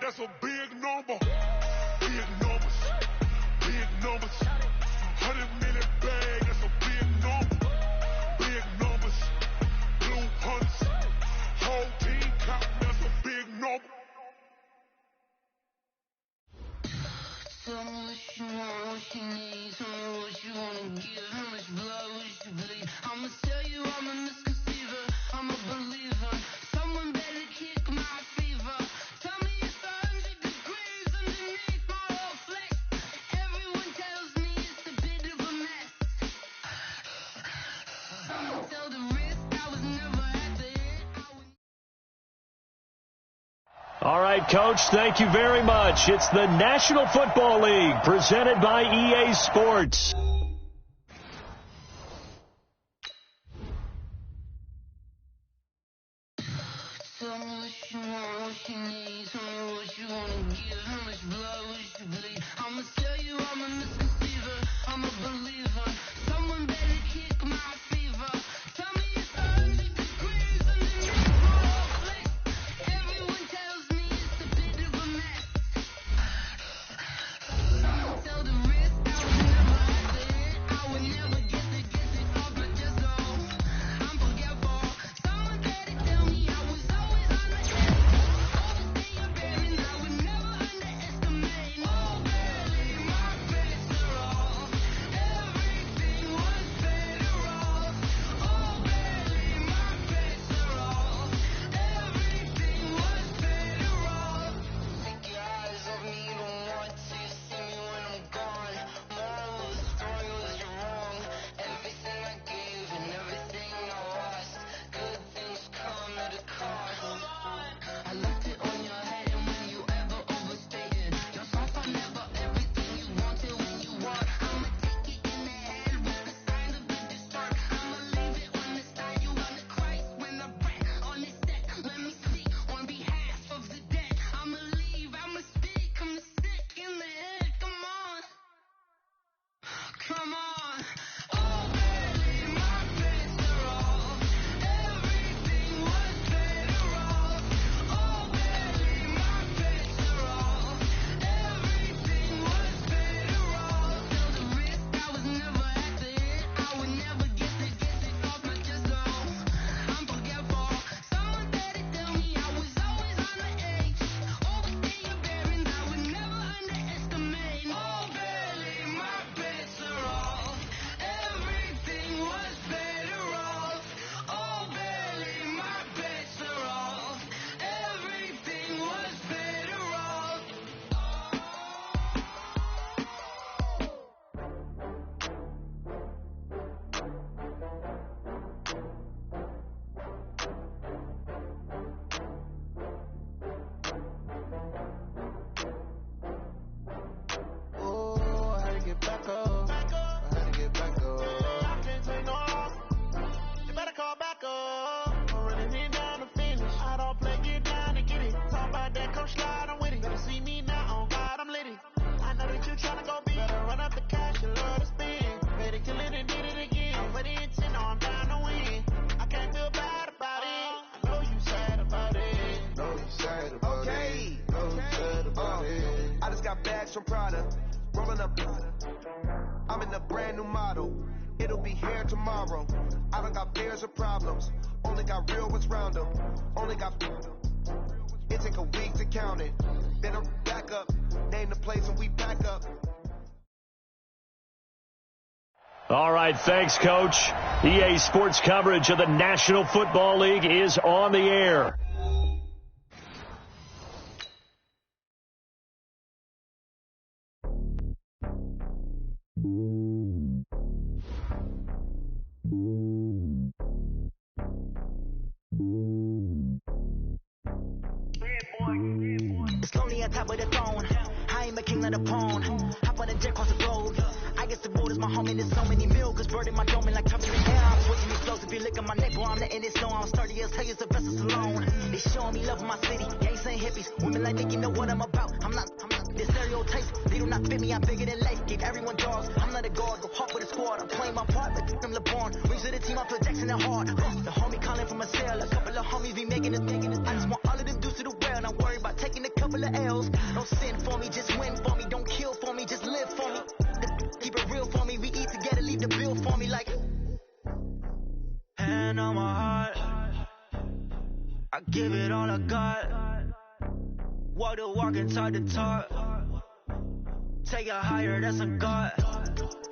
That's a big number. Big numbers. Big numbers. 100 million bag. That's a big number. Big numbers. Blue hunts. Whole team counting. That's a big number. Tell me what you want, what you need. Tell me what you wanna give. How much blood would you bleed? I'ma tell you I'm a misconceiver. I'm a believer. Someone better kick my fever. Tell me it's 100 degrees underneath my whole flesh. Everyone tells me it's a bit of a mess. Someone tell the risk I was never at the end. All right, Coach, thank you very much. It's the National Football League presented by EA Sports. Tell me what you want, what you need. Tell me what you wanna give. How much blood would you bleed? I'ma tell you I'm a misconceiver. I'm a believer. Someone better kick my fever. Tell me it's 100 degrees underneath my whole flesh. Everyone tells me it's a bit of a mess. Someone tell the risk I was never at the end. I would never get it off my chest. So I'm forgetful. Someone better tell me I was always on the edge. Overstay your bearings, I would never underestimate. Oh, barely my best are off. Everything was better off. Oh, barely my best are off. Everything was better off. Take your eyes off me, you don't want to see me when I'm gone. Moral of the story was you're wrong. Everything I gave and everything I lost. Good things come at a cost. I left it on your head, and when you ever overstated yourself, I never everything you wanted when you want. I'ma take it in the head with the signs of the disturbed. I'ma leave it on the side. You on the Christ when the breath on the set. Let me speak on behalf of the dead. I'ma leave, I'ma speak. I'm sick in the head. Come on. Come on. Oh, barely my best are off. Everything was better off. Oh, barely my best are off. Everything was better off. Till the risk I was never at the end. I would never get it off my chest. So I'm forgetful. Someone better tell me I was always on the edge. Overstay your bearings, I would never underestimate. Oh, barely my best are off. Everything was better off. Oh, barely my best are off. Everything was better off. Oh, I had to get back up. I had to get back up. I can't take no loss. You better call back up. I'm running it down to finish. I don't play, get down to get it. Talk about that, come slide, I'm with it. Better see me now, on God, I'm litty. I know that you tryna go big. Better run up the cash, you love to spend. Better kill it and did it again. I'm for the intent, no, I'm down to win. I can't feel bad about it. I know you sad about it. Know you sad about Okay. it. Know you sad about it. I just got bags from Prada, rolling up. I'm in a brand new model. It'll be here tomorrow. I don't got fears or problems. Only got real ones round them. Only got. It take a week to count it. Then I'm back up. Name the place and we back up. All right, thanks, Coach. EA Sports coverage of the National Football League is on the air. It's lonely on top of the throne. I ain't a king of the pawn. Hop on the jet across the globe. I guess the boat is my home and there's so many milk. Bird in my dome and like tough in the air. I'm switching these flows. If you look at my neck, boy, I'm letting it snow. I'm sturdy as hell as the vessels alone. They showing me love in my city. Gangsta and hippies. Women like Nick, you know what I'm about. I'm not the stereotypes. They do not fit me. I'm bigger than life. Give everyone dogs. I'm not a guard. Go hard for the squad. I'm playing my part like I'm LeBron. Rings to the team. I feel Jackson and hard. The homie calling from a cell. A couple of homies be making it. I just want all of them dudes to the well. Not worry about taking a couple of L's. I give it all I got. Walk the walk and talk the talk. Take it higher, that's a God.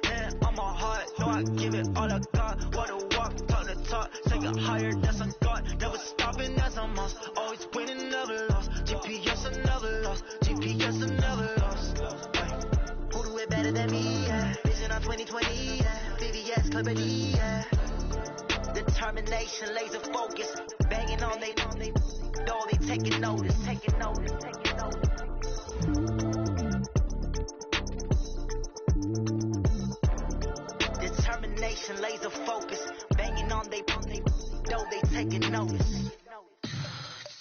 Man, I'm a heart, no, I give it all I got. Walk the walk, talk the talk. Take it higher, that's a God. Never stopping, that's a must. Always winning, never lost. GPS, I never lost. GPS, I never lost. Who do it better than me? Yeah. Vision on 2020, yeah. VVS, Clippity, yeah. Determination, laser focus. Banging on they know they taking notice. Determination, laser focus. Banging on they know they taking notice.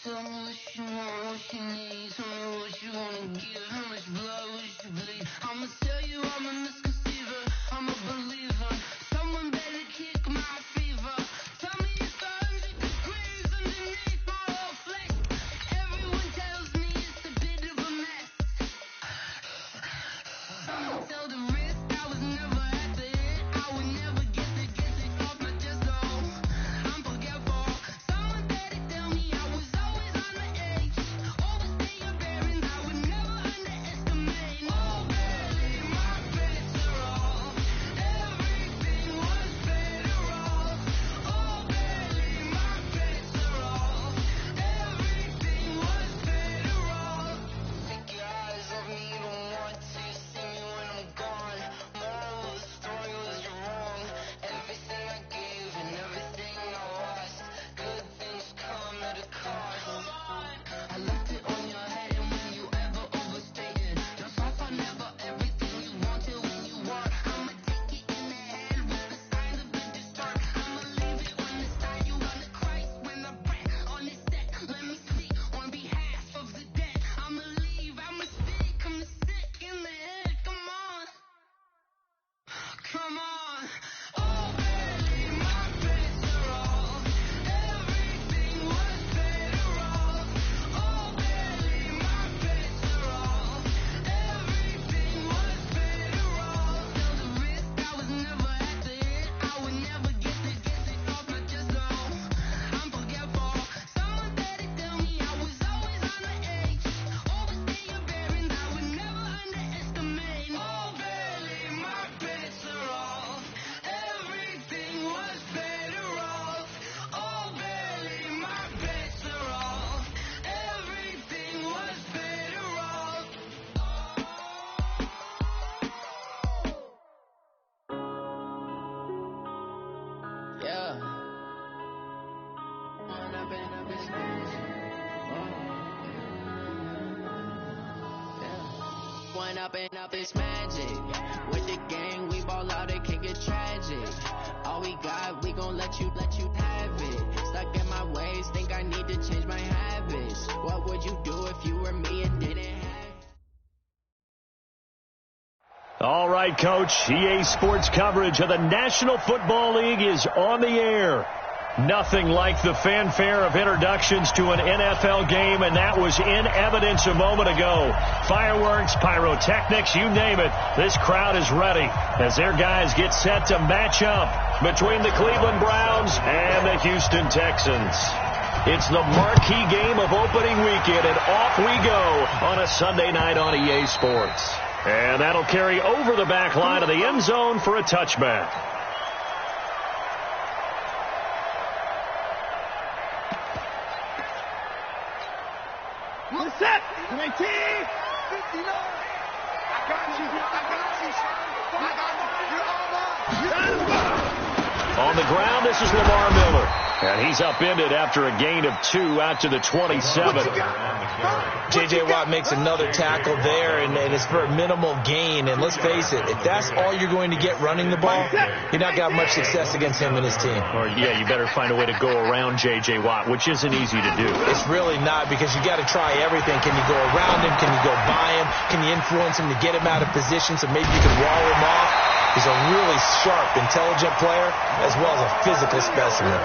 Tell me what you want, what you need. Tell me what you wanna give. How much blood would you bleed? I'ma tell you I'm a misconceiver. I'm a believer. Someone better kick my fever. Tell me it's 100 degrees underneath my whole flesh. Everyone tells me it's a bit of a mess. Someone tell the risk I was never at the hit. I would never get it off my chest. Oh, I'm forgetful. Someone better tell me I was always on the edge. Overstay your bearings, I would never underestimate. Oh, barely my bets are off. Everything was better off. Oh, barely my bets are off. Everything was better off. Take your eyes off me, you don't want to see me when I'm gone. Moral of the story was you're wrong. Everything I gave and everything I lost. Good things come at a cost. I left it on your head and when you ever overstated. Just off I never everything you wanted when you want. I'ma take it in the head with the signs of been disturbed. I'ma leave it on the side. You wanna Christ when I breath on this set. Let me speak on behalf of the dead. I'ma leave, I'ma speak. I'm sick in the head. Come on. Come on. Oh, barely my bets are off. Everything was better off. Oh, barely my bets are off. Everything was better off. Tell the risk I was never at the hit. I would never get it off my chest. Oh, I'm forgetful. Someone better tell me I was always on the edge. Overstay your bearings, I would never underestimate. Oh, barely my bets are off. Everything was better off. Oh, barely my bets are off. Everything was better off. Yeah. One up and up is magic. With the gang, we ball out, it can get tragic. All we got, we gon' let you have it. Stuck in my ways, think I need to change my habits. What would you do if you were me and didn't have? All right, Coach. EA Sports coverage of the National Football League is on the air. Nothing like the fanfare of introductions to an NFL game, and that was in evidence a moment ago. Fireworks, pyrotechnics, you name it. This crowd is ready as their guys get set to match up between the Cleveland Browns and the Houston Texans. It's the marquee game of opening weekend, and off we go on a Sunday night on EA Sports. And that'll carry over the back line of the end zone for a touchback. Set. 19. 59. I got you, son. On the ground, this is Lamar Miller. And he's upended after a gain of 2 out to the 27. J.J. Watt makes another tackle there, and it's for a minimal gain. And let's face it, if that's all you're going to get running the ball, you're not going to have much success against him and his team. Or, yeah, you better find a way to go around J.J. Watt, which isn't easy to do. It's really not, because you got to try everything. Can you go around him? Can you go by him? Can you influence him to get him out of position so maybe you can wall him off? He's a really sharp, intelligent player, as well as a physical specimen.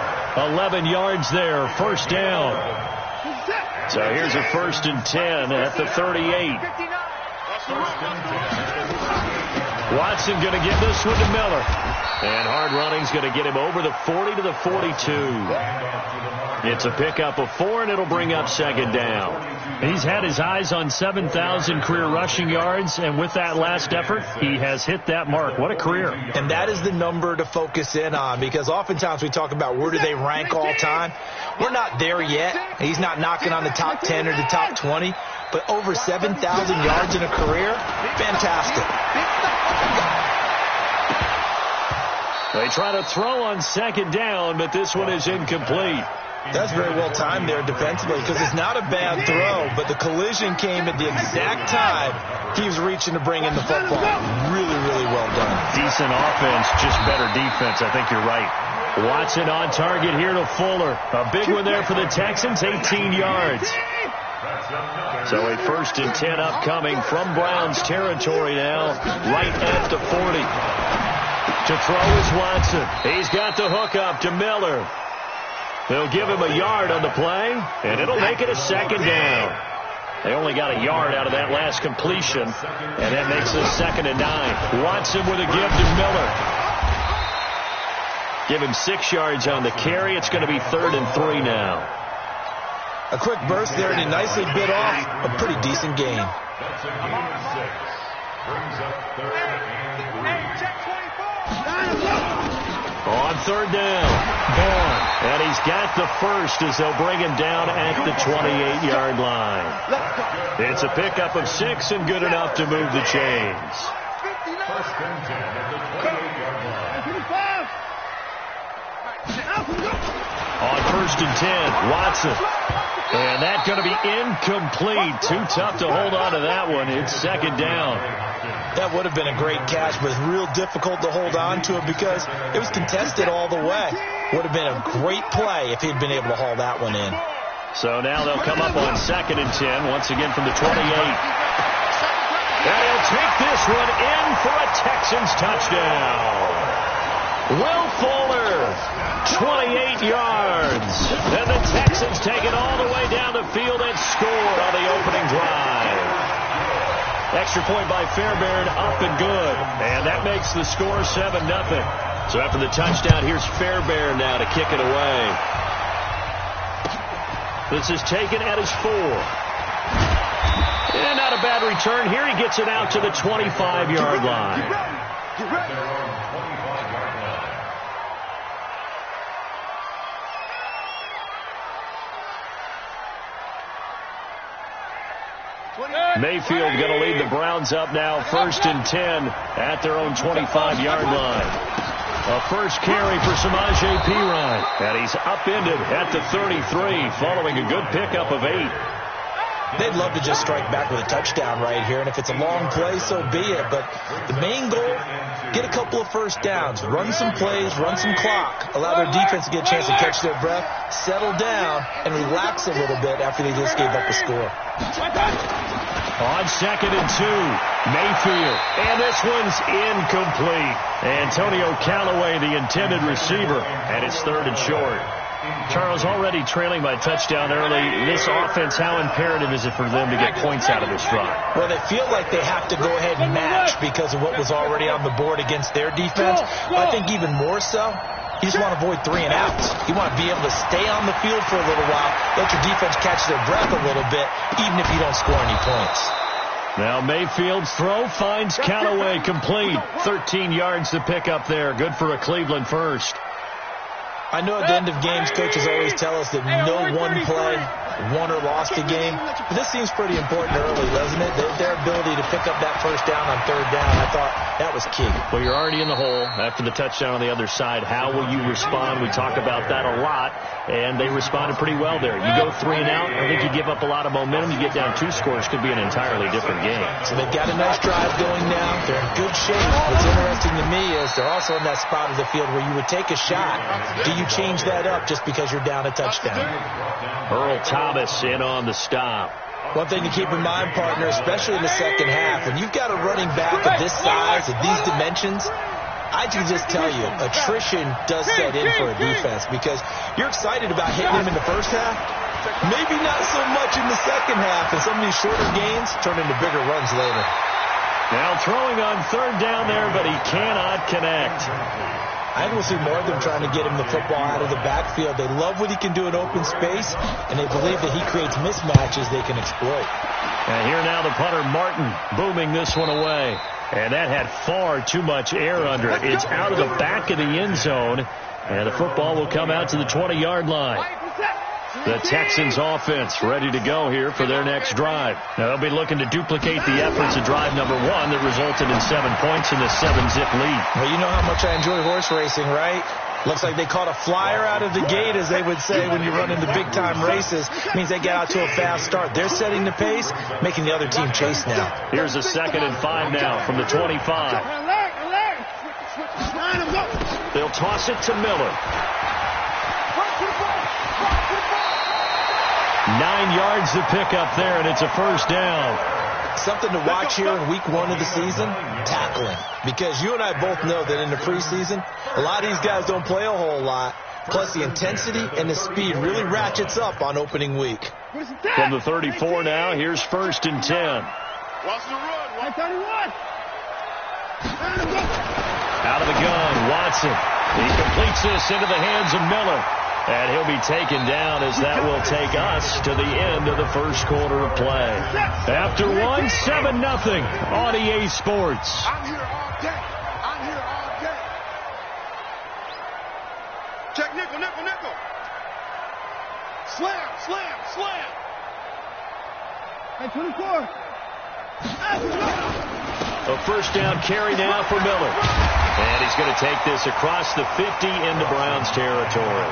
11 yards there, first down. So here's a 1st and 10 at the 38. Watson going to give this one to Miller. And hard running's going to get him over the 40 to the 42. It's a pickup of 4, and it'll bring up second down. He's had his eyes on 7,000 career rushing yards, and with that last effort, he has hit that mark. What a career. And that is the number to focus in on, because oftentimes we talk about where do they rank all time. We're not there yet. He's not knocking on the top 10 or the top 20, but over 7,000 yards in a career, fantastic. They try to throw on second down, but this one is incomplete. That's very well timed there defensively, because it's not a bad throw, but the collision came at the exact time he was reaching to bring in the football. Really, really well done. Decent offense, just better defense. I think you're right. Watson on target here to Fuller. A big one there for the Texans, 18 yards. So a 1st and 10 upcoming from Browns territory now, right at the 40. To throw is Watson. He's got the hook up to Miller. They'll give him a yard on the play, and it'll make it a second down. They only got a yard out of that last completion, and that makes it 2nd and 9. Watson with a give to Miller. Give him 6 yards on the carry. It's going to be 3rd and 3 now. A quick burst there, and he nicely bit off a pretty decent gain. On 3rd down, Vaughn. And he's got the first as they'll bring him down at the 28-yard line. It's a pickup of 6 and good enough to move the chains. 1st and 10 at the 28-yard line. On 1st and 10, Watson. And that's going to be incomplete. Too tough to hold on to that one. It's 2nd down. That would have been a great catch, but it's real difficult to hold on to it because it was contested all the way. Would have been a great play if he'd been able to haul that one in. So now they'll come up on 2nd and 10, once again from the 28. And he'll take this one in for a Texans touchdown. Will Fuller, 28 yards. And the Texans take it all the way down the field and score on the opening drive. Extra point by Fairbairn, up and good. And that makes the score 7-0. So after the touchdown, here's Fairbairn now to kick it away. This is taken at his 4. And not a bad return. Here he gets it out to the 25-yard line. Mayfield going to lead the Browns up now, 1st and 10 at their own 25-yard line. A first carry for Samaje Perine, and he's upended at the 33 following a good pickup of 8. They'd love to just strike back with a touchdown right here, and if it's a long play, so be it. But the main goal, get a couple of first downs, run some plays, run some clock, allow their defense to get a chance to catch their breath, settle down, and relax a little bit after they just gave up the score. On 2nd and 2, Mayfield, and this one's incomplete. Antonio Callaway, the intended receiver, and it's 3rd and short. Charles, already trailing by touchdown early. This offense, how imperative is it for them to get points out of this run? Well, they feel like they have to go ahead and match because of what was already on the board against their defense. I think even more so, you just want to avoid 3 and outs. You want to be able to stay on the field for a little while, let your defense catch their breath a little bit, even if you don't score any points. Now Mayfield's throw finds Callaway complete. 13 yards to pick up there. Good for a Cleveland first. I know at the end of games, coaches always tell us that no one play won or lost a game. But this seems pretty important early, doesn't it? Their ability to pick up that first down on 3rd down, I thought that was key. Well, you're already in the hole after the touchdown on the other side. How will you respond? We talk about that a lot, and they responded pretty well there. You go 3 and out, I think you give up a lot of momentum. You get down 2 scores, could be an entirely different game. So they've got a nice drive going now. They're in good shape. What's interesting to me is they're also in that spot of the field where you would take a shot. Do you change that up just because you're down a touchdown? Earl Thomas in on the stop. One thing to keep in mind, partner, especially in the second half, when you've got a running back of this size, of these dimensions, I can just tell you, attrition does set in for a defense because you're excited about hitting him in the first half. Maybe not so much in the second half, and some of these shorter gains turn into bigger runs later. Now throwing on 3rd down there, but he cannot connect. I think we'll see more of them trying to get him the football out of the backfield. They love what he can do in open space, and they believe that he creates mismatches they can exploit. And here now the punter, Martin, booming this one away. And that had far too much air under it. It's out of the back of the end zone, and the football will come out to the 20-yard line. The Texans offense ready to go here for their next drive. Now they'll be looking to duplicate the efforts of drive number 1 that resulted in 7 points in the 7-zip lead. Well, you know how much I enjoy horse racing, right? Looks like they caught a flyer out of the gate, as they would say when you run into big-time races. Means they get out to a fast start. They're setting the pace, making the other team chase now. Here's a 2nd and 5 now from the 25. They'll toss it to Miller. 9 yards to pick up there, and it's a first down. Something to watch here in week 1 of the season, tackling. Because you and I both know that in the preseason, a lot of these guys don't play a whole lot. Plus, the intensity and the speed really ratchets up on opening week. From the 34 now, here's 1st and 10. Watch the run. 31. Out of the gun, Watson. He completes this into the hands of Miller. And he'll be taken down as that will take us to the end of the first quarter of play. After 1, 7-0 on EA Sports. I'm here all day. I'm here all day. Check nickel, nickel, nickel. Slam, slam, slam. Hey, 24. A first down carry now for Miller. And he's going to take this across the 50 into Browns territory.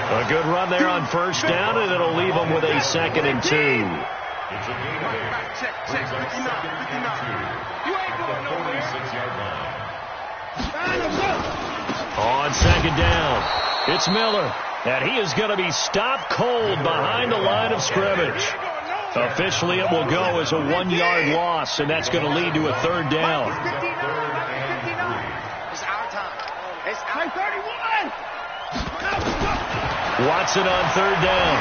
A good run there on first down, and it'll leave them with a 2nd and 2. Check, 59, 59. You ain't going nowhere. On 2nd down, it's Miller. And he is going to be stopped cold behind the line of scrimmage. Officially, it will go as a 1-yard loss, and that's going to lead to a 3rd down. It's our time. It's our 31. Watson on 3rd down.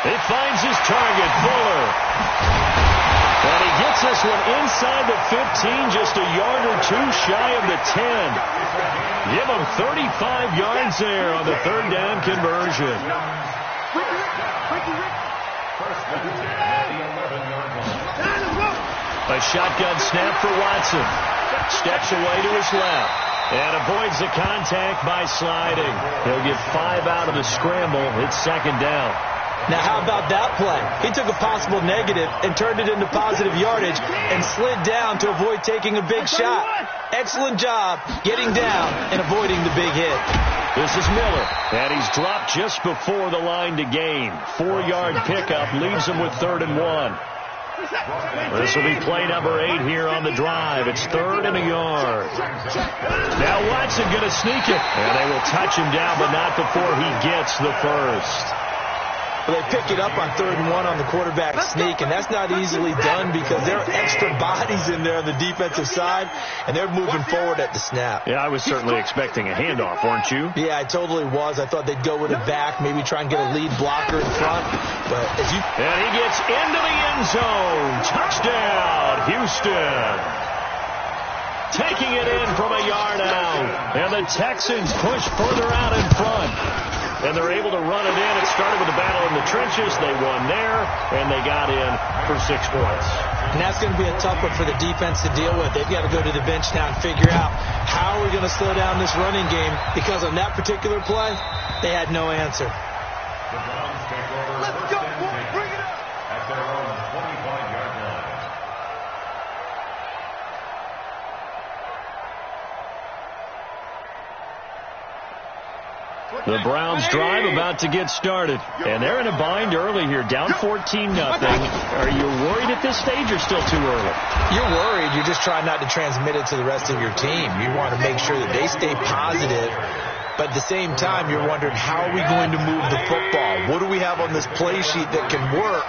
He finds his target, Fuller. And he gets this one inside the 15, just a yard or 2 shy of the 10. Give him 35 yards there on the 3rd down conversion. A shotgun snap for Watson. Steps away to his left and avoids the contact by sliding. He'll get 5 out of the scramble. It's 2nd down. Now, how about that play? He took a possible negative and turned it into positive yardage and slid down to avoid taking a big shot. Excellent job getting down and avoiding the big hit. This is Miller, and he's dropped just before the line to gain. 4-yard pickup leaves him with 3rd and 1. This will be play number 8 here on the drive. It's 3rd and a yard. Now Watson going to sneak it, and they will touch him down, but not before he gets the first. Well, they pick it up on 3rd and 1 on the quarterback sneak, and that's not easily done because there are extra bodies in there on the defensive side, and they're moving forward at the snap. Yeah, I was certainly expecting a handoff, weren't you? Yeah, I totally was. I thought they'd go with it back, maybe try and get a lead blocker in front. But as you... And he gets into the end zone. Touchdown, Houston. Taking it in from a yard out. And the Texans push further out in front. And they're able to run it in. It started with a battle in the trenches. They won there, and they got in for 6 points. And that's going to be a tough one for the defense to deal with. They've got to go to the bench now and figure out how are we going to slow down this running game, because on that particular play, they had no answer. Let's go, boy. Bring it up. At their own 25-yard line. The Browns drive about to get started. And they're in a bind early here, down 14-0. Are you worried at this stage or still too early? You're worried. You're just trying not to transmit it to the rest of your team. You want to make sure that they stay positive But at the same time, you're wondering, how are we going to move the football? What do we have on this play sheet that can work?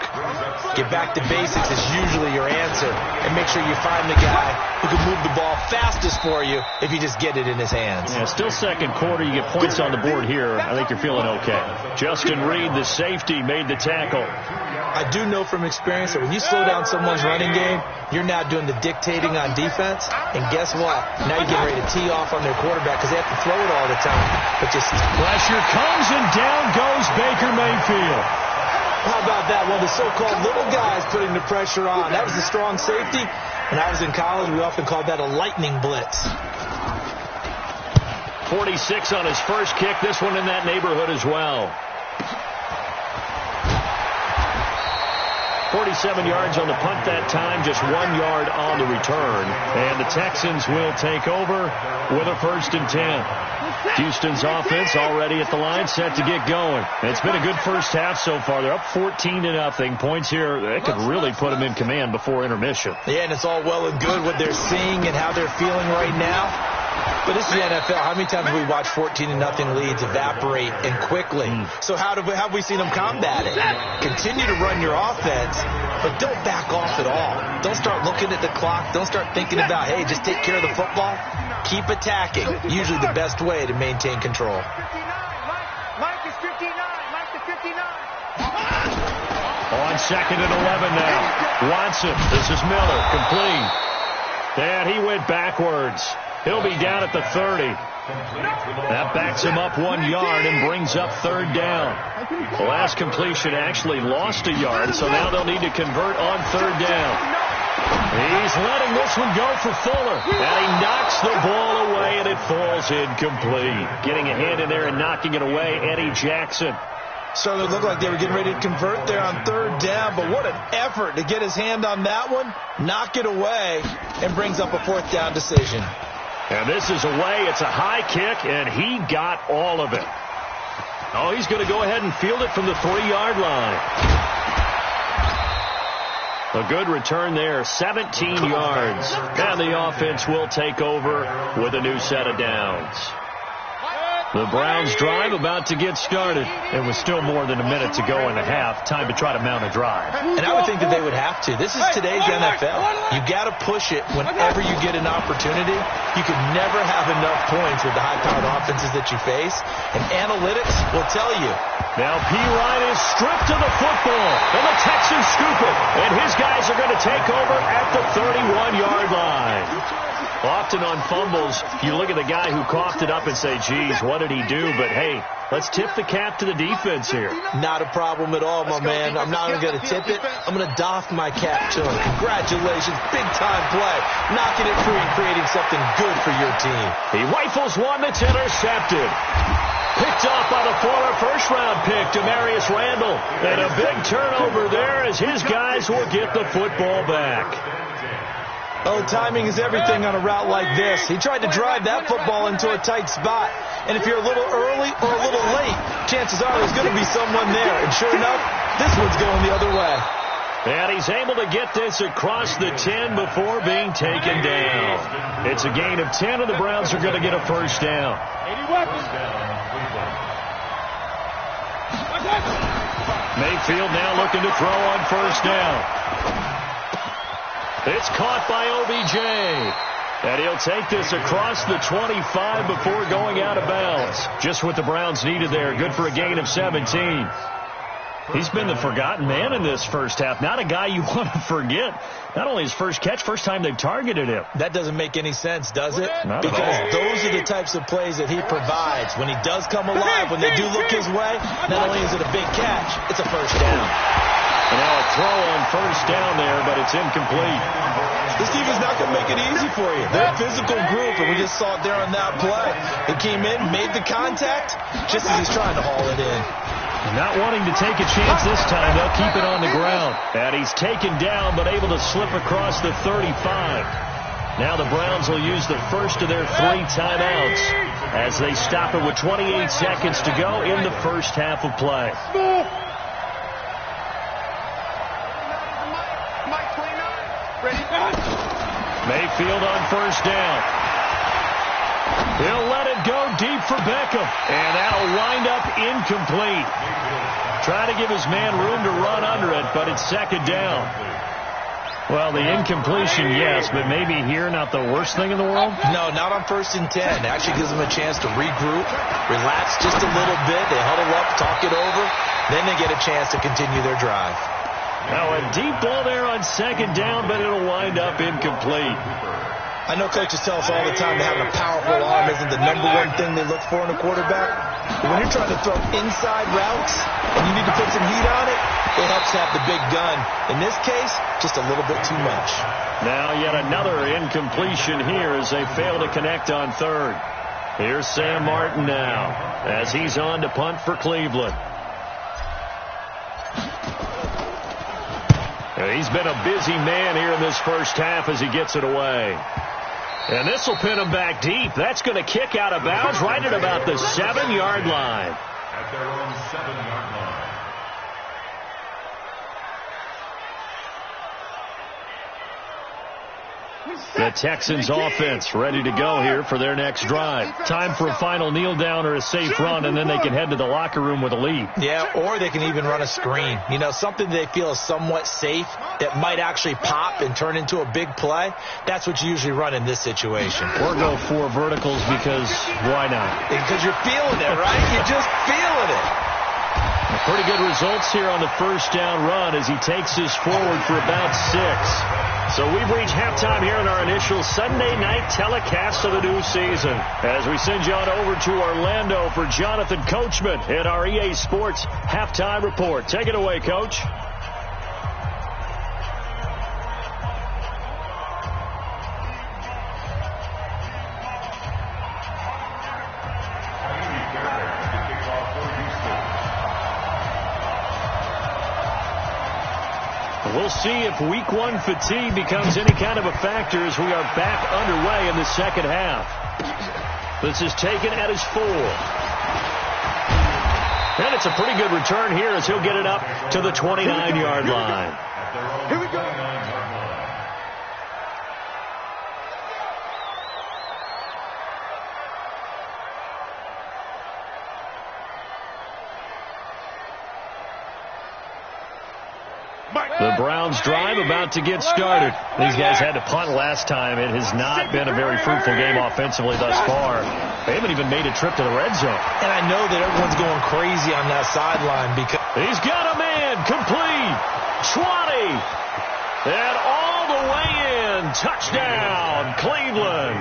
Get back to basics is usually your answer. And make sure you find the guy who can move the ball fastest for you if you just get it in his hands. Yeah, still second quarter. You get points on the board here. I think you're feeling okay. Justin Reed, the safety, made the tackle. I do know from experience that when you slow down someone's running game, you're now doing the dictating on defense. And guess what? Now you're getting ready to tee off on their quarterback because they have to throw it all the time. But just pressure comes and down goes Baker Mayfield. How about that? One of the so-called little guys putting the pressure on. That was the strong safety. When I was in college, we often called that a lightning blitz. 46 on his first kick. This one in that neighborhood as well. 47 yards on the punt that time, just 1 yard on the return. And the Texans will take over with a 1st and 10. Houston's offense already at the line, set to get going. It's been a good first half so far. They're up 14-0. Points here, they could really put them in command before intermission. Yeah, and it's all well and good what they're seeing and how they're feeling right now. But this is the NFL. How many times have we watched 14-0 leads evaporate and quickly? So how have we seen them combat it? Continue to run your offense, but don't back off at all. Don't start looking at the clock. Don't start thinking about, hey, just take care of the football. Keep attacking. Usually the best way to maintain control. Mike is 59. Mike is 59. On 2nd and 11 now. Watson. This is Miller. Complete. And he went backwards. He'll be down at the 30. That backs him up 1 yard and brings up 3rd down. The last completion actually lost a yard, so now they'll need to convert on 3rd down. He's letting this one go for Fuller. And he knocks the ball away, and it falls incomplete. Getting a hand in there and knocking it away, Eddie Jackson. So it looked like they were getting ready to convert there on 3rd down, but what an effort to get his hand on that one, knock it away, and brings up a 4th down decision. And this is away. It's a high kick, and he got all of it. Oh, he's going to go ahead and field it from the 3-yard line. A good return there, 17 yards. And the offense will take over with a new set of downs. The Browns drive about to get started. It was still more than a minute to go in the half. Time to try to mount a drive. And I would think that they would have to. This is today's NFL. You got to push it whenever you get an opportunity. You could never have enough points with the high-powered offenses that you face. And analytics will tell you. Now P-Ryan is stripped of the football. And the Texans scoop it. And his guys are going to take over at the 31-yard line. Often on fumbles, you look at the guy who coughed it up and say, geez, what did he do? But, hey, let's tip the cap to the defense here. Not a problem at all, my man. I'm not even going to tip it. I'm going to doff my cap to him. Congratulations. Big-time play. Knocking it free, creating something good for your team. He rifles one that's intercepted. Picked off by the former first-round pick, Demarius Randall. And a big turnover there as his guys will get the football back. Oh, timing is everything on a route like this. He tried to drive that football into a tight spot. And if you're a little early or a little late, chances are there's going to be someone there. And sure enough, this one's going the other way. And he's able to get this across the 10 before being taken down. It's a gain of 10, and the Browns are going to get a 1st down. Mayfield now looking to throw on 1st down. It's caught by OBJ. And he'll take this across the 25 before going out of bounds. Just what the Browns needed there. Good for a gain of 17. He's been the forgotten man in this first half. Not a guy you want to forget. Not only his first catch, first time they've targeted him. That doesn't make any sense, does it? Not because at all. Those are the types of plays that he provides. When he does come alive, when they do look his way, not only is it a big catch, it's a 1st down. And now a throw on 1st down there, but it's incomplete. This team is not going to make it easy for you. They're a physical group, and we just saw it there on that play. He came in, made the contact, just as he's trying to haul it in. Not wanting to take a chance this time, they'll keep it on the ground. And he's taken down, but able to slip across the 35. Now the Browns will use the first of their 3 timeouts as they stop it with 28 seconds to go in the first half of play. Mayfield on 1st down. He'll let it go deep for Beckham. And that'll wind up incomplete. Trying to give his man room to run under it, but it's second down. Well, the incompletion, yes, but maybe here not the worst thing in the world? No, not on 1st and 10. Actually gives them a chance to regroup, relax just a little bit. They huddle up, talk it over. Then they get a chance to continue their drive. Now a deep ball there on second down, but it'll wind up incomplete. I know coaches tell us all the time that having a powerful arm isn't the #1 thing they look for in a quarterback. But when you're trying to throw inside routes and you need to put some heat on it, it helps to have the big gun. In this case, just a little bit too much. Now yet another incompletion here as they fail to connect on third. Here's Sam Martin now as he's on to punt for Cleveland. He's been a busy man here in this first half as he gets it away. And this will pin him back deep. That's going to kick out of bounds right at about the 7-yard line. At their own 7-yard line. The Texans offense ready to go here for their next drive. Time for a final kneel down or a safe run, and then they can head to the locker room with a lead. Yeah, or they can even run a screen. You know, something they feel is somewhat safe that might actually pop and turn into a big play. That's what you usually run in this situation. Or go 4 verticals because why not? Because you're feeling it, right? You're just feeling it. Pretty good results here on the first down run as he takes us forward for about 6. So we've reached halftime here in our initial Sunday night telecast of the new season. As we send you on over to Orlando for Jonathan Coachman in our EA Sports Halftime Report. Take it away, Coach. We'll see if Week 1 fatigue becomes any kind of a factor as we are back underway in the second half. This is taken at his 4. And it's a pretty good return here as he'll get it up to the 29-yard line. Here we go. The Browns drive about to get started. These guys had to punt last time. It has not been a very fruitful game offensively thus far. They haven't even made a trip to the red zone. And I know that everyone's going crazy on that sideline because he's got a man complete. 20. And all the way in. Touchdown, Cleveland.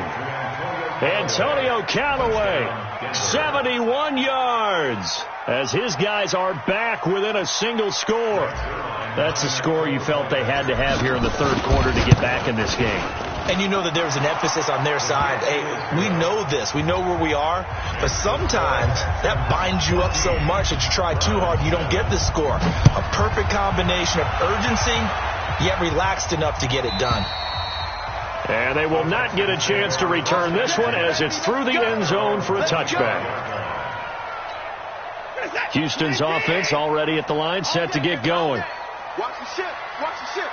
Antonio Callaway, 71 yards. As his guys are back within a single score. That's the score you felt they had to have here in the third quarter to get back in this game. And you know that there's an emphasis on their side. Hey, we know this. We know where we are. But sometimes that binds you up so much that you try too hard and you don't get the score. A perfect combination of urgency, yet relaxed enough to get it done. And they will not get a chance to return this one as it's through the end zone for a touchback. Houston's offense already at the line, set to get going. Watch the ship. Watch the ship.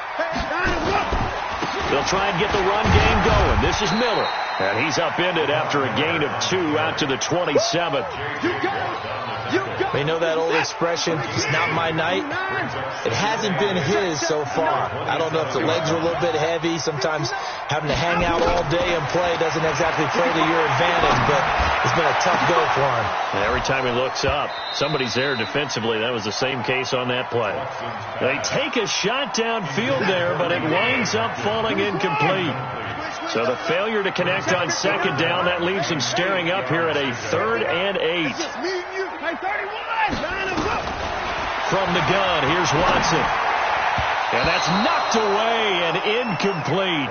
They'll try and get the run game going. This is Miller. And he's upended after a gain of 2 out to the 27. They know that old expression, it's not my night. It hasn't been his so far. I don't know if the legs are a little bit heavy. Sometimes having to hang out all day and play doesn't exactly play to your advantage, but it's been a tough go for him. And every time he looks up, somebody's there defensively. That was the same case on that play. They take a shot downfield there, but it winds up falling incomplete. So the failure to connect on second down, that leaves them staring up here at a 3rd and 8. From the gun, here's Watson. And that's knocked away and incomplete.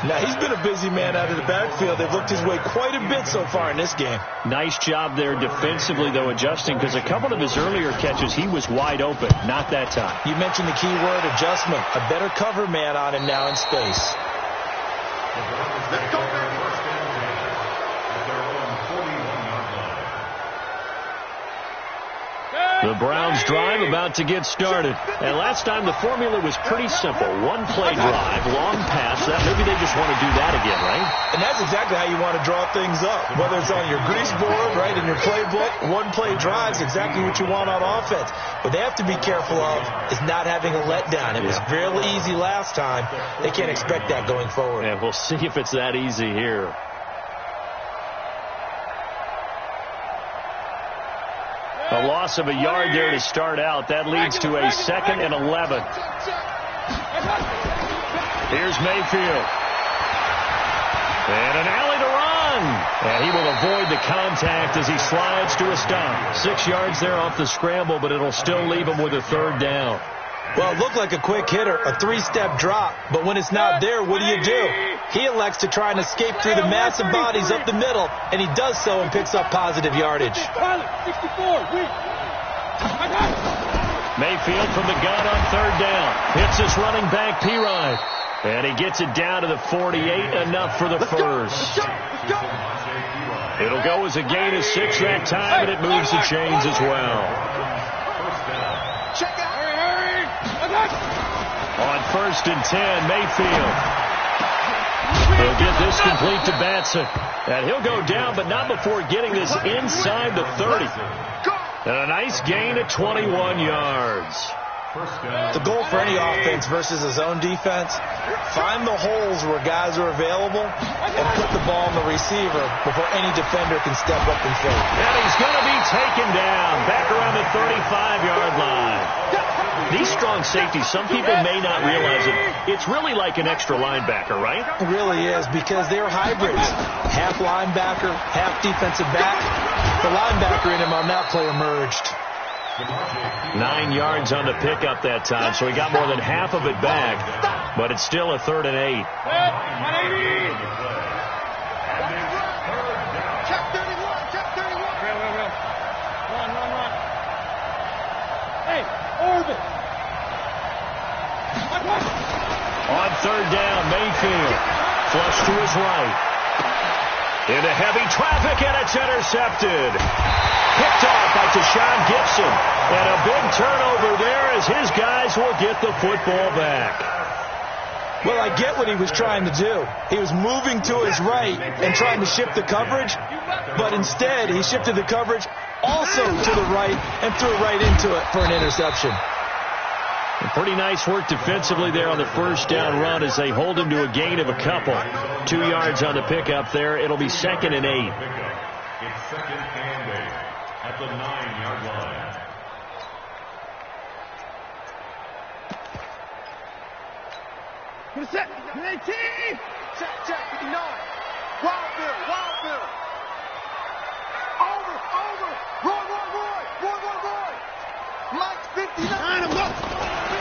Now, he's been a busy man out of the backfield. They've looked his way quite a bit so far in this game. Nice job there defensively, though, adjusting, because a couple of his earlier catches, he was wide open. Not that time. You mentioned the key word, adjustment. A better cover man on him now in space. Let's go back. The The Browns drive about to get started. And last time the formula was pretty simple. One play drive, long pass. Maybe they just want to do that again, right? And that's exactly how you want to draw things up. Whether it's on your grease board, right, in your playbook, one play drive is exactly what you want on offense. What they have to be careful of is not having a letdown. It was real easy last time. They can't expect that going forward. And we'll see if it's that easy here. A loss of a yard there to start out. That leads to a 2nd and 11. Here's Mayfield. And an alley to run. And he will avoid the contact as he slides to a stop. 6 yards there off the scramble, but it'll still leave him with a 3rd down. Well, it looked like a quick hitter, a 3-step drop, but when it's not there, what do? He elects to try and escape through the massive bodies up the middle, and he does so and picks up positive yardage. Mayfield from the gun on 3rd down. Hits his running back, P-Ride. And he gets it down to the 48, enough for the first. It'll go as a gain of 6 that time, and it moves the chains as well. Check out. On 1st and 10, Mayfield. He'll get this complete to Batson. And he'll go down, but not before getting this inside the 30. And a nice gain of 21 yards. The goal for any offense versus a zone defense, find the holes where guys are available and put the ball on the receiver before any defender can step up and fill. And he's going to be taken down back around the 35-yard line. These strong safeties, some people may not realize it. It's really like an extra linebacker, right? It really is, because they're hybrids. Half linebacker, half defensive back. The linebacker in him on that play emerged. 9 yards on the pickup that time, so he got more than half of it back, but it's still a 3rd and 8. Check 31. Check 31. Run. Hey, Orbit. On 3rd down, Mayfield. Flush to his right. Into heavy traffic, and it's intercepted. Picked off by Tashawn Gibson. And a big turnover there as his guys will get the football back. Well, I get what he was trying to do. He was moving to his right and trying to shift the coverage, but instead he shifted the coverage also to the right and threw right into it for an interception. Pretty nice work defensively there on the 1st down run as they hold him to a gain of a couple. 2 yards on the pickup there. It'll be 2nd and 8. It's 2nd and 8 at the 9-yard line. Get a set. 18. Check. 59. Wildfield. Over. Roy. Mike 59.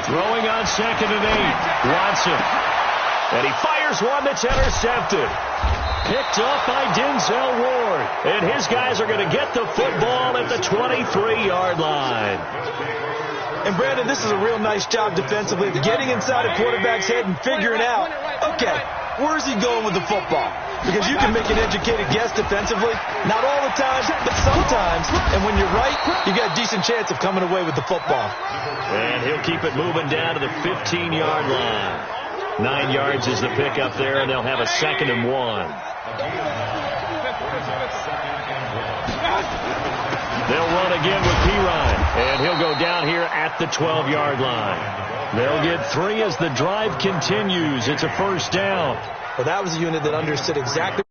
Throwing on 2nd and 8. Watson. And he fires one that's intercepted. Picked up by Denzel Ward. And his guys are going to get the football at the 23-yard line. And, Brandon, this is a real nice job defensively, getting inside a quarterback's head and figuring out, okay, where's he going with the football? Because you can make an educated guess defensively. Not all the time, but sometimes. And when you're right, you got a decent chance of coming away with the football. And he'll keep it moving down to the 15-yard line. 9 yards is the pickup there, and they'll have a 2nd and 1. They'll run again with P-Ryan, and he'll go down here at the 12-yard line. They'll get 3 as the drive continues. It's a 1st down. Well, that was a unit that understood exactly.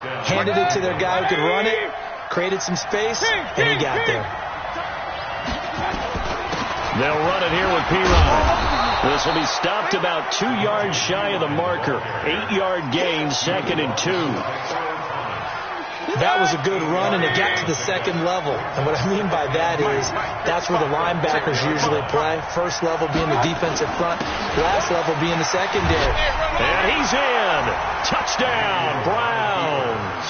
Handed it to their guy who could run it, created some space, and he got there. They'll run it here with P-Ryan. This will be stopped about 2 yards shy of the marker. 8-yard gain, 2nd and 2. That was a good run, and it got to the 2nd level. And what I mean by that is that's where the linebackers usually play. First level being the defensive front, last level being the secondary. And he's in. Touchdown, Browns.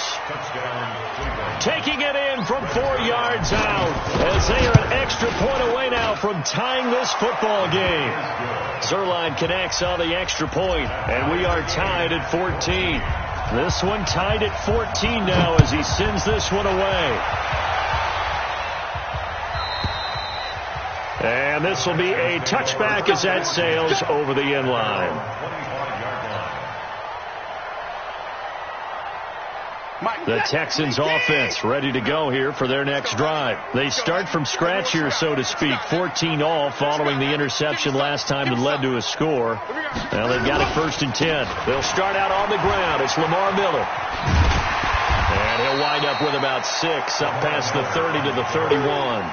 Taking it in from 4 yards out as they are an extra point away now from tying this football game. Zerline connects on the extra point, and we are tied at 14. This one tied at 14 now as he sends this one away. And this will be a touchback as that sails over the end line. The Texans offense ready to go here for their next drive. They start from scratch here, so to speak. 14 all following the interception last time that led to a score. Now they've got it 1st and 10. They'll start out on the ground. It's Lamar Miller. And he'll wind up with about 6 up past the 30 to the 31.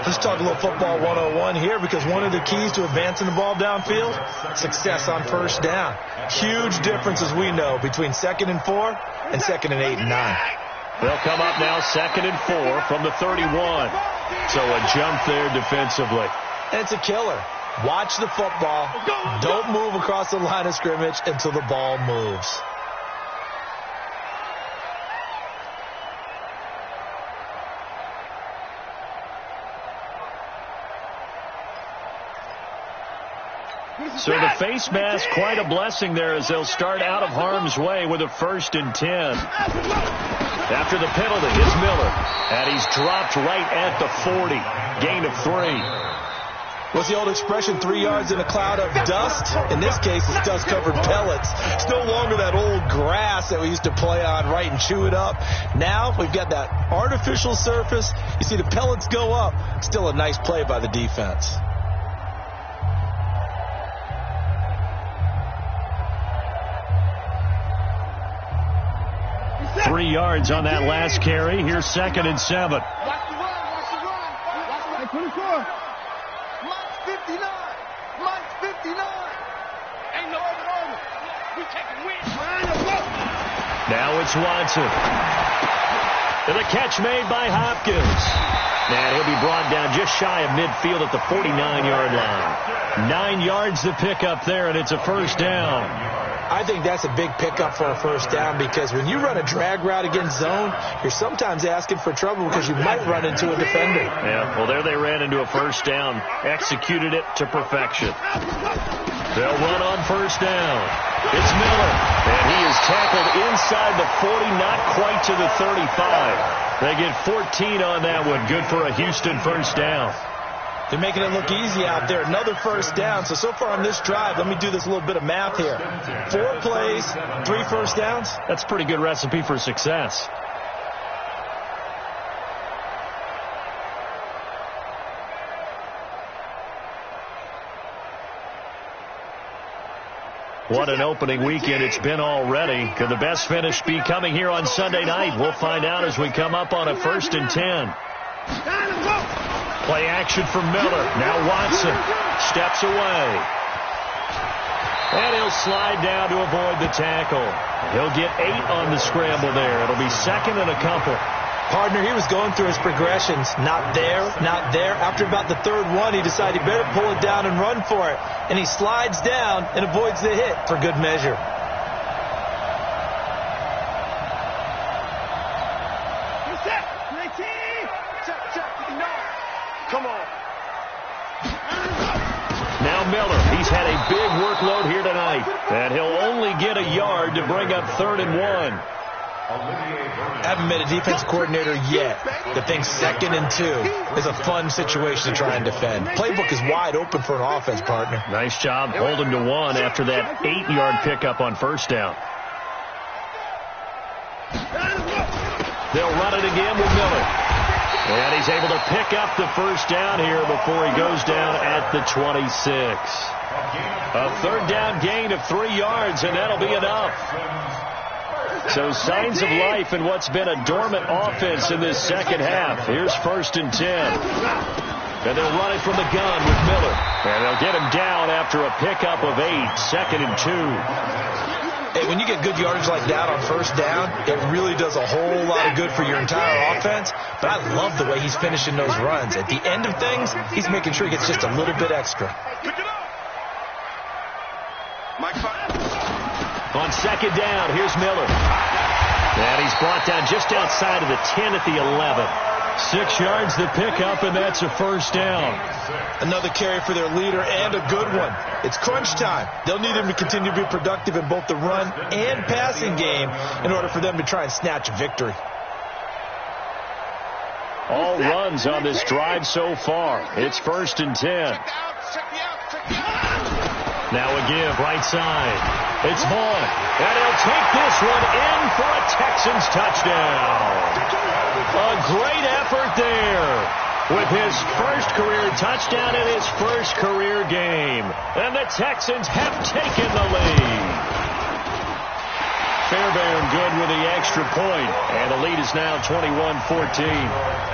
Let's talk a little football 101 here, because one of the keys to advancing the ball downfield, success on 1st down. Huge difference, as we know, between 2nd and 4 and 2nd and 8 and 9. They'll come up now 2nd and 4 from the 31. So a jump there defensively. And it's a killer. Watch the football. Don't move across the line of scrimmage until the ball moves. So the face mask, quite a blessing there, as they'll start out of harm's way with a 1st and 10. After the penalty, it's Miller. And he's dropped right at the 40. Gain of 3. What's the old expression, 3 yards in a cloud of dust? In this case, it's dust-covered pellets. It's no longer that old grass that we used to play on, right, and chew it up. Now we've got that artificial surface. You see the pellets go up. Still a nice play by the defense. 3 yards on that last carry. Here's 2nd and 7. Watch the run. Hey, 24. Mike's 59. Mike's 59. Ain't no over. We taking wins. Now it's Watson. And the catch made by Hopkins. And he'll be brought down just shy of midfield at the 49-yard line. 9 yards to pick up there, and it's a 1st down. I think that's a big pickup for a 1st down, because when you run a drag route against zone, you're sometimes asking for trouble because you might run into a defender. Yeah, well, there they ran into a 1st down. Executed it to perfection. They'll run on 1st down. It's Miller, and he is tackled inside the 40, not quite to the 35. They get 14 on that one. Good for a Houston 1st down. They're making it look easy out there. Another 1st down. So far on this drive, let me do this little bit of math here. 4 plays, 3 1st downs. That's a pretty good recipe for success. What an opening weekend it's been already. Could the best finish be coming here on Sunday night? We'll find out as we come up on a 1st and 10. Play action from Miller. Now Watson steps away. And he'll slide down to avoid the tackle. He'll get 8 on the scramble there. It'll be 2nd and a couple. Partner, he was going through his progressions. Not there, not there. After about the 3rd one, he decided he better pull it down and run for it. And he slides down and avoids the hit for good measure. Come on. Now Miller, he's had a big workload here tonight, and he'll only get a yard to bring up 3rd and 1. Haven't met a defense coordinator yet that thinks 2nd and 2 is a fun situation to try and defend. Playbook is wide open for an offense, partner. Nice job holding to 1 after that 8-yard pickup on 1st down. They'll run it again with Miller. And he's able to pick up the 1st down here before he goes down at the 26. A 3rd down gain of 3 yards, and that'll be enough. So signs of life in what's been a dormant offense in this 2nd half. Here's 1st and 10. And they'll run it from the gun with Miller. And they'll get him down after a pickup of 8, 2nd and 2. Hey, when you get good yardage like that on 1st down, it really does a whole lot of good for your entire offense. But I love the way he's finishing those runs. At the end of things, he's making sure he gets just a little bit extra. On 2nd down, here's Miller. And he's brought down just outside of the 10 at the 11. 6 yards to pick up, and that's a 1st down. Another carry for their leader, and a good one. It's crunch time. They'll need him to continue to be productive in both the run and passing game in order for them to try and snatch a victory. all runs on this drive so far. It's 1st and 10. Now a give, right side. It's Vaughn, and he'll take this one in for a Texans touchdown. A great effort there with his first career touchdown in his first career game. And the Texans have taken the lead. Fairbairn good with the extra point, and the lead is now 21-14.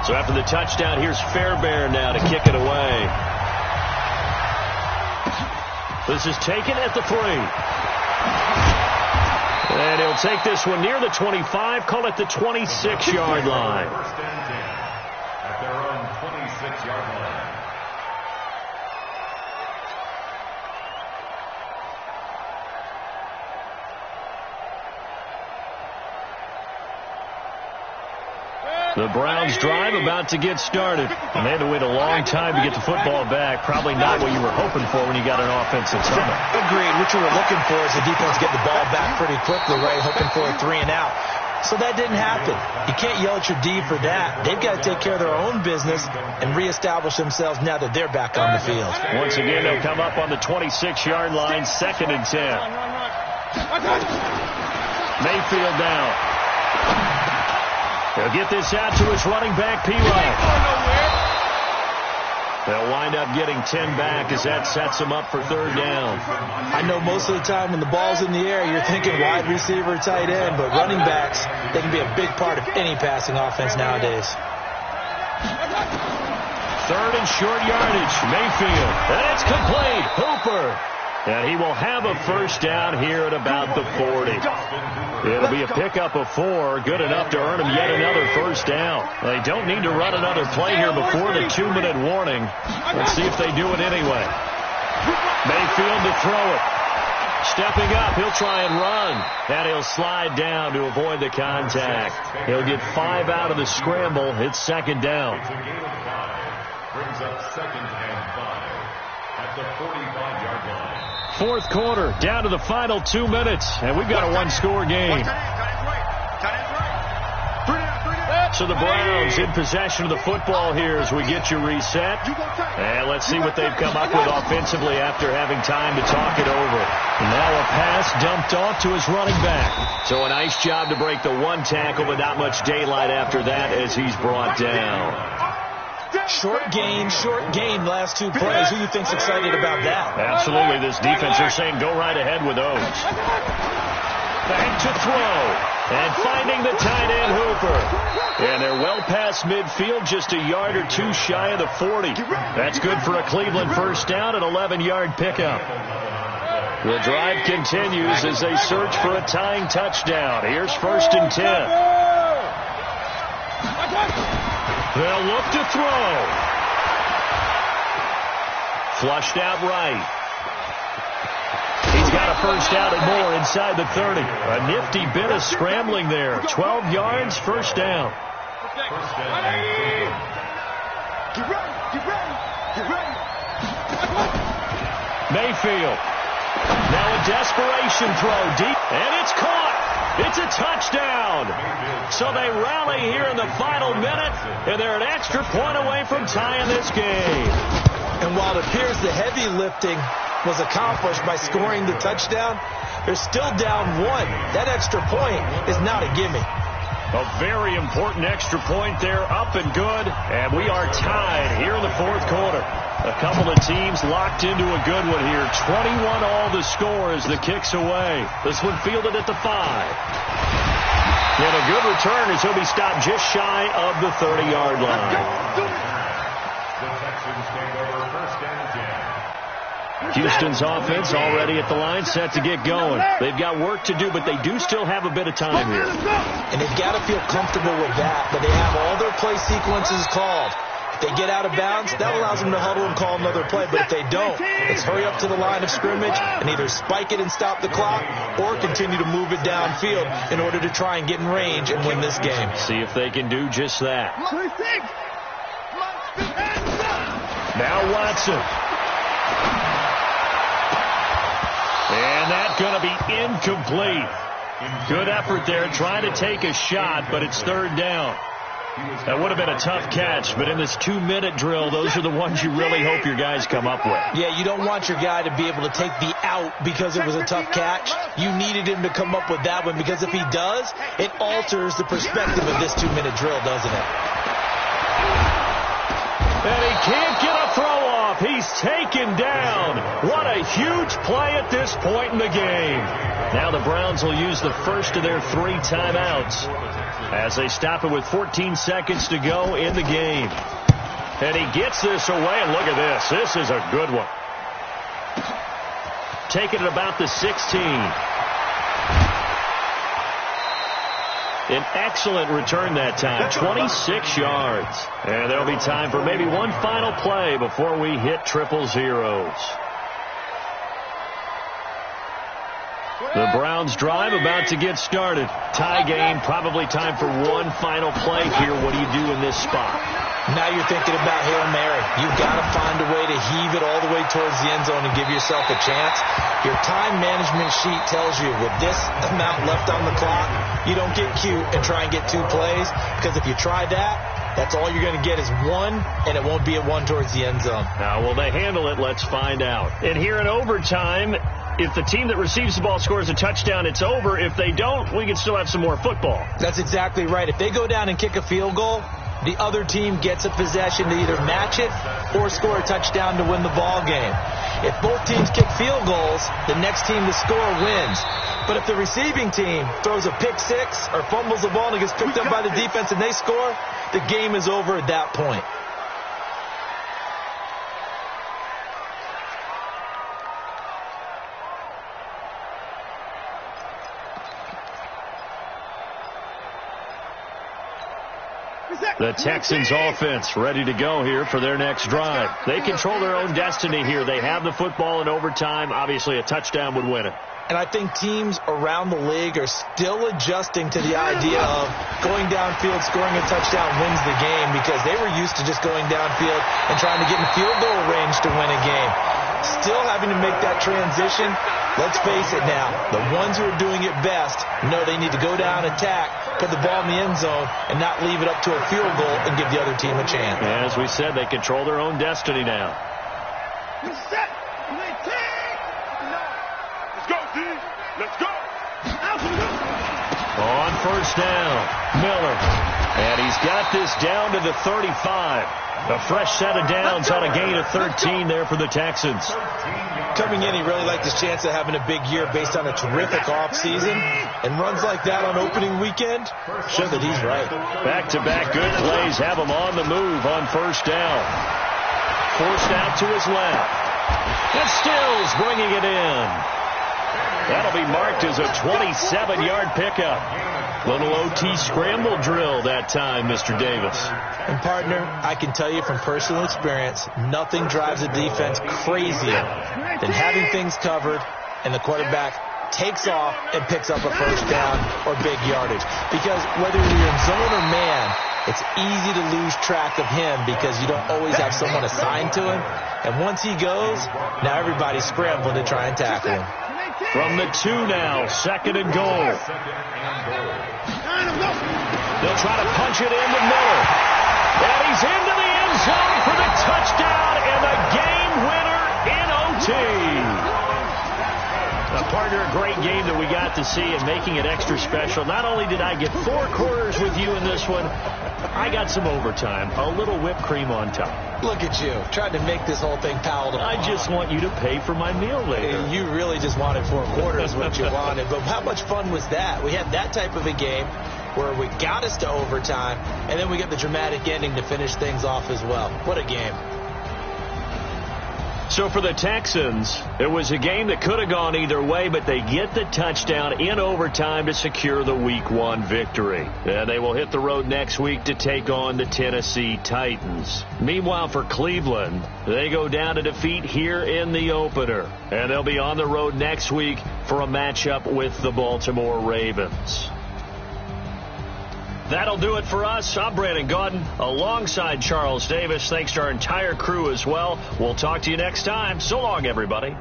So after the touchdown, here's Fairbairn now to kick it away. This is taken at the 3. And he'll take this one near the 25, call it the 26-yard line. First and 10 at their own 26-yard line. The Browns drive about to get started. And they had to wait a long time to get the football back. Probably not what you were hoping for when you got an offensive tunnel. Agreed. What you were looking for is the defense get the ball back pretty quickly, right? Hoping for a 3 and out. So that didn't happen. You can't yell at your D for that. They've got to take care of their own business and reestablish themselves now that they're back on the field. Once again, they'll come up on the 26-yard line, 2nd and 10. Mayfield down. He'll get this out to his running back, P. Wright. They'll wind up getting 10 back as that sets them up for 3rd down. I know most of the time when the ball's in the air, you're thinking wide receiver, tight end, but running backs, they can be a big part of any passing offense nowadays. 3rd and short yardage, Mayfield. And it's complete. Hooper. And he will have a first down here at about the 40. It'll be a pickup of 4, good enough to earn him yet another first down. They don't need to run another play here before the 2-minute warning. Let's see if they do it anyway. Mayfield to throw it. Stepping up, he'll try and run. And he'll slide down to avoid the contact. He'll get 5 out of the scramble. It's 2nd down. It's a gain of 5. Brings up 2nd and 5 at the 45-yard line. 4th quarter, down to the final 2 minutes, and we've got a 1-score game. So the Browns in possession of the football here as we get you reset. And let's see what they've come up with offensively after having time to talk it over. Now a pass dumped off to his running back. So a nice job to break the 1 tackle, but not much daylight after that as he's brought down. Short gain, last 2 plays. Who do you think's excited about that? Absolutely. This defense, they're saying go right ahead with those. Back to throw. And finding the tight end, Hooper. And they're well past midfield, just a yard or 2 shy of the 40. That's good for a Cleveland first down, an 11-yard pickup. The drive continues as they search for a tying touchdown. Here's 1st and 10. They'll look to throw. Flushed out right. He's got a first down and more inside the 30. A nifty bit of scrambling there. 12 yards, first down. Mayfield. Now a desperation throw deep, and it's caught. It's a touchdown. So they rally here in the final minute, and they're an extra point away from tying this game. And while it appears the heavy lifting was accomplished by scoring the touchdown, they're still down 1. That extra point is not a gimme. A very important extra point there, up and good, and we are tied here in the 4th quarter. A couple of teams locked into a good one here. 21 all the score as the kick's away. This one fielded at the 5. And a good return as he'll be stopped just shy of the 30-yard line. The Texans take over 1st and 10. Houston's offense already at the line, set to get going. They've got work to do, but they do still have a bit of time here. And they've got to feel comfortable with that, but they have all their play sequences called. If they get out of bounds, that allows them to huddle and call another play. But if they don't, it's hurry up to the line of scrimmage and either spike it and stop the clock or continue to move it downfield in order to try and get in range and win this game. See if they can do just that. Now Watson. And that's going to be incomplete. Good effort there trying to take a shot, but it's third down. That would have been a tough catch, but in this 2-minute drill, those are the ones you really hope your guys come up with. Yeah, you don't want your guy to be able to take the out because it was a tough catch. You needed him to come up with that one, because if he does, it alters the perspective of this 2-minute drill, doesn't it? And he can't get a throw off. He's taken down. What a huge play at this point in the game. Now the Browns will use the first of their 3 timeouts as they stop it with 14 seconds to go in the game. And he gets this away, and look at this. This is a good one. Taking it about the 16. An excellent return that time, 26 yards. And there'll be time for maybe one final play before we hit 000. The Browns drive about to get started. Tie game, probably time for one final play here. What do you do in this spot? Now you're thinking about Hail Mary. You've got to find a way to heave it all the way towards the end zone and give yourself a chance. Your time management sheet tells you with this amount left on the clock, you don't get cute and try and get 2 plays, because if you try that, that's all you're going to get is 1, and it won't be a 1 towards the end zone. Now, will they handle it? Let's find out. And here in overtime, if the team that receives the ball scores a touchdown, it's over. If they don't, we can still have some more football. That's exactly right. If they go down and kick a field goal, the other team gets a possession to either match it or score a touchdown to win the ball game. If both teams kick field goals, the next team to score wins. But if the receiving team throws a pick 6 or fumbles the ball and it gets picked up by the defense and they score, the game is over at that point. The Texans offense ready to go here for their next drive. They control their own destiny here. They have the football in overtime. Obviously, a touchdown would win it. And I think teams around the league are still adjusting to the idea of going downfield, scoring a touchdown wins the game, because they were used to just going downfield and trying to get in field goal range to win a game. Still having to make that transition. Let's face it now, the ones who are doing it best know they need to go down, attack, put the ball in the end zone, and not leave it up to a field goal and give the other team a chance. And as we said, they control their own destiny now. Let's go. On first down, Miller. And he's got this down to the 35. A fresh set of downs on a gain of 13 there for the Texans. Coming in, he really liked his chance of having a big year based on a terrific offseason. And runs like that on opening weekend show that he's right. Back-to-back good plays have him on the move on first down. Forced out to his left. And Stills bringing it in. That'll be marked as a 27-yard pickup. Little OT scramble drill that time, Mr. Davis. And, partner, I can tell you from personal experience, nothing drives a defense crazier than having things covered and the quarterback takes off and picks up a first down or big yardage. Because whether you're in zone or man, it's easy to lose track of him because you don't always have someone assigned to him. And once he goes, now everybody's scrambling to try and tackle him. From the 2 now, 2nd and goal. They'll try to punch it in with Miller. And he's into the end zone for the touchdown and the game winner in OT. Partner, a great game that we got to see, and making it extra special. Not only did I get 4 quarters with you in this one, I got some overtime, a little whipped cream on top. Look at you, trying to make this whole thing palatable. I just want you to pay for my meal later. You really just wanted 4 quarters, what you wanted. But how much fun was that? We had that type of a game where we got us to overtime, and then we got the dramatic ending to finish things off as well. What a game. So for the Texans, it was a game that could have gone either way, but they get the touchdown in overtime to secure the Week 1 victory. And they will hit the road next week to take on the Tennessee Titans. Meanwhile, for Cleveland, they go down to defeat here in the opener. And they'll be on the road next week for a matchup with the Baltimore Ravens. That'll do it for us. I'm Brandon Gaudin alongside Charles Davis. Thanks to our entire crew as well. We'll talk to you next time. So long, everybody.